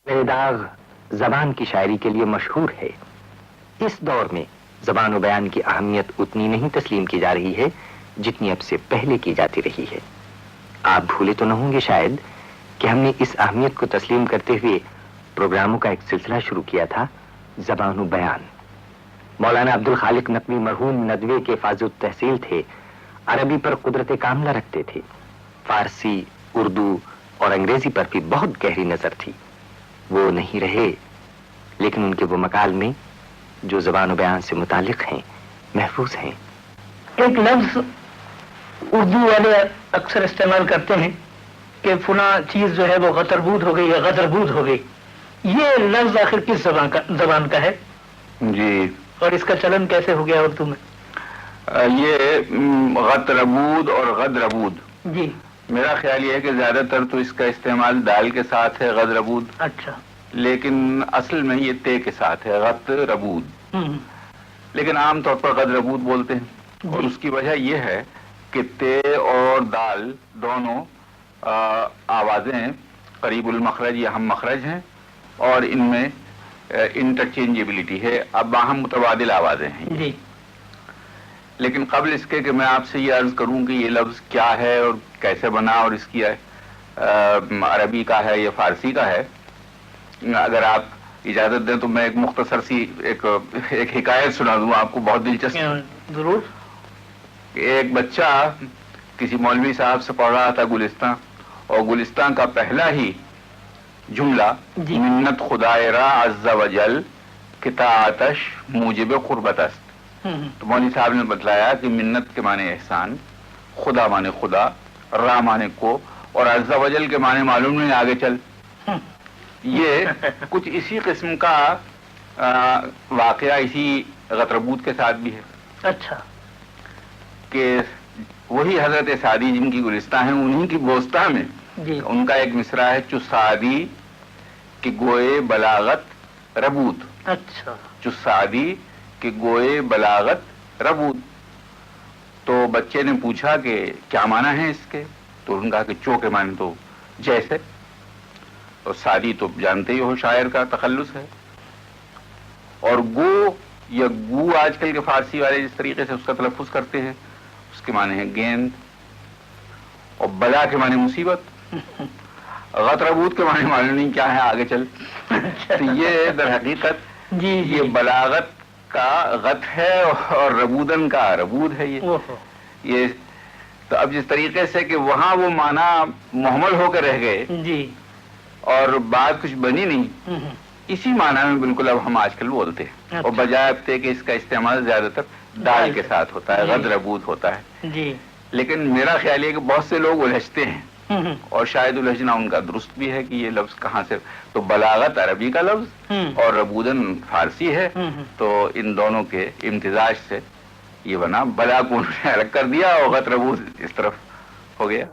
दाग जबान की शायरी के लिए मशहूर है। इस दौर में जबान व बयान की अहमियत उतनी नहीं तस्लीम की जा रही है जितनी अब से पहले की जाती रही है। आप भूले तो न होंगे शायद कि हमने इस अहमियत को तस्लीम करते हुए प्रोग्रामों का एक सिलसिला शुरू किया था, जबान व बयान। मौलाना अब्दुल खालिक नकवी मरहूम नदवे के फाजुल तहसील थे, अरबी पर कुदरत कामला रखते थे, फारसी, उर्दू और अंग्रेजी पर भी बहुत गहरी नजर थी। वो नहीं रहे, लेकिन उनके वो मकाल में जो ज़बान व बयान से मुतालिक हैं महफूज हैं। एक लफ्ज उर्दू वाले अक्सर इस्तेमाल करते हैं कि फुला चीज जो है वो गतरबूद हो गई या गदरबूद हो गई। ये लफ्ज आखिर किस जबान का है जी, और इसका चलन कैसे हो गया उर्दू में? ये गतरबूद और गदरबूद, जी, मेरा ख्याल ये है कि ज्यादातर तो इसका इस्तेमाल दाल के साथ है गदरबूद, अच्छा, लेकिन असल में ये ते के साथ है गतरबूद, लेकिन आमतौर पर गदरबूद बोलते हैं। और उसकी वजह यह है कि ते और दाल दोनों आवाजें करीबुल मखरज या हम मखरज हैं और इनमें इंटरचेंजेबिलिटी है, अब बाहम मुतबादिल आवाजें हैं जी। लेकिन कबल इसके कि मैं आपसे ये अर्ज करूं कि ये लफ्ज क्या है और कैसे बना और इसकी अरबी का है या फारसी का है, अगर आप इजाजत दें तो मैं एक मुख्तसर सी एक हिकायत सुना दूं आपको, बहुत दिलचस्प। जरूर। एक बच्चा किसी मौलवी साहब से पढ़ रहा था गुलिस्तान, और गुलिस्तान का पहला ही जुमला मिन्नत खुदायरा अज़्ज़ा वजल किता आतश मुजिब खुरबतस्त। तो मौलवी साहब ने बतलाया कि मिन्नत के माने एहसान, खुदा माने खुदा, रा माने को, और अज़्ज़ा वजल के माने मालूम नहीं, आगे चल। ये कुछ इसी किस्म का वाकया इसी गतरबूद के साथ भी है। अच्छा, कि वही हजरत सादी जिनकी गुलिस्तान है, उन्हीं की बोस्ता में जी। उनका एक मिसरा है, चुसादी कि गोए बलागत रबूद। अच्छा, चुसादी कि गोए बलागत रबूद। तो बच्चे ने पूछा कि क्या माना है इसके, तो उन्होंने कहा कि चो के माने तो जैसे, और सादी तो जानते ही हो शायर का तखल्लुस है, और गो या गू आजकल के फारसी वाले जिस तरीके से उसका तलफ्फुज करते हैं उसके माने हैं गेंद, और बला के माने मुसीबत, गतरबूद के माने मालूम नहीं क्या है, आगे चल। तो ये दर हकीकत जी, ये बलागत का गत है और रबूदन का रबूद है। ये तो अब जिस तरीके से कि वहां वो माना मुहम्मल होकर रह गए जी, और बात कुछ बनी नहीं, इसी माना में बिल्कुल अब हम आजकल बोलते हैं। अच्छा। और बजाय अब कि इसका इस्तेमाल ज्यादातर दाल के साथ होता है, गदरबूद होता है जी। लेकिन मेरा ख्याल है कि बहुत से लोग उलझते हैं, और शायद उलझना उनका दुरुस्त भी है कि ये लफ्ज कहाँ से, तो बलागत अरबी का लफ्ज और रबूदन फारसी है, तो इन दोनों के इम्तिजाज से ये बना, बला को उन्होंने अलग कर दिया और गत रबूद इस तरफ हो गया।